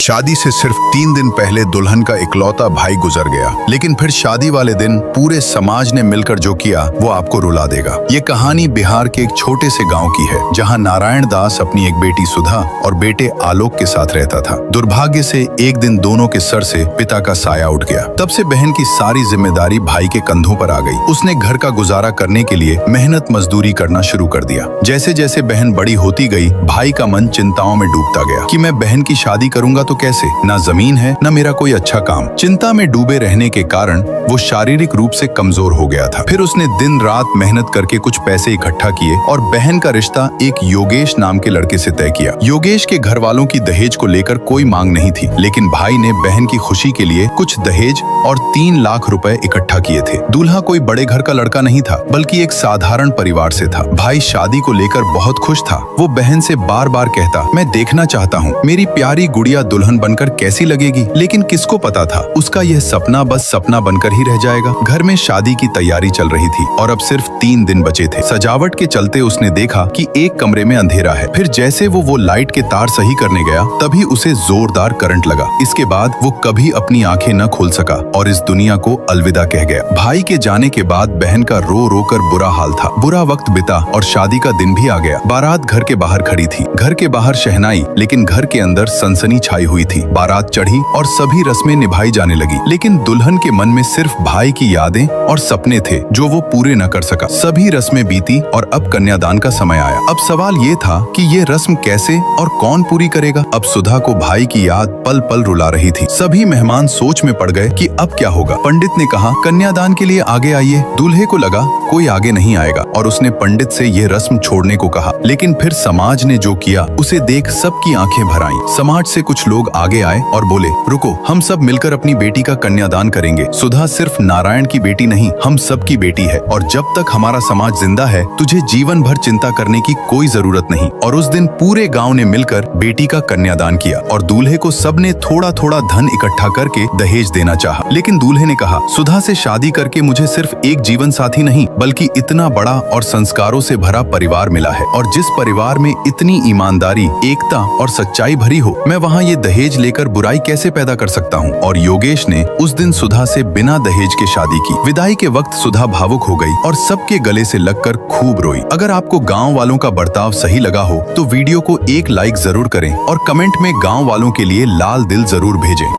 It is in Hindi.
शादी से सिर्फ 3 दिन पहले दुल्हन का इकलौता भाई गुजर गया, लेकिन फिर शादी वाले दिन पूरे समाज ने मिलकर जो किया वो आपको रुला देगा। ये कहानी बिहार के एक छोटे से गांव की है, जहां नारायण दास अपनी एक बेटी सुधा और बेटे आलोक के साथ रहता था। दुर्भाग्य से एक दिन दोनों के सर से पिता का साया उठ गया। तब से बहन की सारी जिम्मेदारी भाई के कंधों पर आ गई। उसने घर का गुजारा करने के लिए मेहनत मजदूरी करना शुरू कर दिया। जैसे जैसे बहन बड़ी होती गई, भाई का मन चिंताओं में डूबता गया कि मैं बहन की शादी करूंगा तो कैसे, ना जमीन है ना मेरा कोई अच्छा काम। चिंता में डूबे रहने के कारण वो शारीरिक रूप से कमजोर हो गया था। फिर उसने दिन रात मेहनत करके कुछ पैसे इकट्ठा किए और बहन का रिश्ता एक योगेश नाम के लड़के से तय किया। योगेश के घर वालों की दहेज को लेकर कोई मांग नहीं थी, लेकिन भाई ने बहन की खुशी के लिए कुछ दहेज और 3 लाख रुपए इकट्ठा किए थे। दूल्हा कोई बड़े घर का लड़का नहीं था, बल्कि एक साधारण परिवार से था। भाई शादी को लेकर बहुत खुश था। वो बहन से बार बार कहता, मैं देखना चाहता हूँ मेरी प्यारी गुड़िया दुल्हन बनकर कैसी लगेगी। लेकिन किसको पता था उसका यह सपना बस सपना बनकर ही रह जाएगा। घर में शादी की तैयारी चल रही थी और अब सिर्फ 3 दिन बचे थे। सजावट के चलते उसने देखा कि एक कमरे में अंधेरा है। फिर जैसे वो लाइट के तार सही करने गया, तभी उसे जोरदार करंट लगा। इसके बाद वो कभी अपनी आंखें न खोल सका और इस दुनिया को अलविदा कह गया। भाई के जाने के बाद बहन का रो रो कर बुरा हाल था। बुरा वक्त बिता और शादी का दिन भी आ गया। बारात घर के बाहर खड़ी थी। घर के बाहर शहनाई, लेकिन घर के अंदर सनसनी छाई हुई थी। बारात चढ़ी और सभी रस्में निभाई जाने लगी, लेकिन दुल्हन के मन में सिर्फ भाई की यादें और सपने थे जो वो पूरे न कर सका। सभी रस्में बीती और अब कन्यादान का समय आया। अब सवाल ये था कि ये रस्म कैसे और कौन पूरी करेगा। अब सुधा को भाई की याद पल पल रुला रही थी। सभी मेहमान सोच में पड़ गए कि अब क्या होगा। पंडित ने कहा, कन्यादान के लिए आगे आइए। दूल्हे को लगा कोई आगे नहीं आएगा और उसने पंडित से ये रस्म छोड़ने को कहा, लेकिन फिर समाज ने जो किया उसे देख सबकी आंखें भर आईं। समाज से कुछ लोग आगे आए और बोले, रुको, हम सब मिलकर अपनी बेटी का कन्यादान करेंगे। सुधा सिर्फ नारायण की बेटी नहीं, हम सब की बेटी है और जब तक हमारा समाज जिंदा है तुझे जीवन भर चिंता करने की कोई जरूरत नहीं। और उस दिन पूरे गांव ने मिलकर बेटी का कन्यादान किया और दूल्हे को सबने थोड़ा थोड़ा धन इकट्ठा करके दहेज देना चाहा। लेकिन दूल्हे ने कहा, सुधा से शादी करके मुझे सिर्फ एक जीवन साथी नहीं बल्कि इतना बड़ा और संस्कारों से भरा परिवार मिला है, और जिस परिवार में इतनी ईमानदारी, एकता और सच्चाई भरी हो, मैं वहाँ ये दहेज लेकर बुराई कैसे पैदा कर सकता हूँ। और योगेश ने उस दिन सुधा से बिना दहेज के शादी की। विदाई के वक्त सुधा भावुक हो गई और सबके गले से लगकर खूब रोई। अगर आपको गाँव वालों का बर्ताव सही लगा हो तो वीडियो को एक लाइक जरूर करें और कमेंट में गाँव वालों के लिए लाल दिल जरूर भेजें।